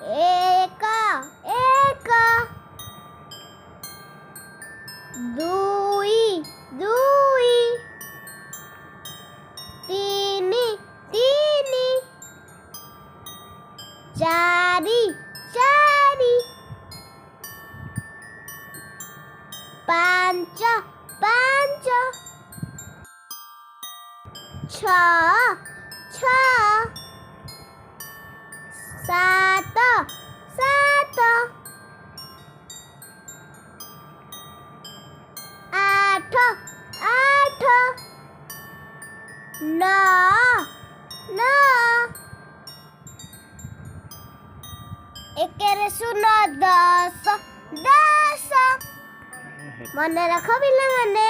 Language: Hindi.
एक एक दुई दुई तीन तीन चारि चारि पांच पांच छ छ सात सात आठ आठ नौ नौ एकेरे शून्य दस दस मन रख पिला माने।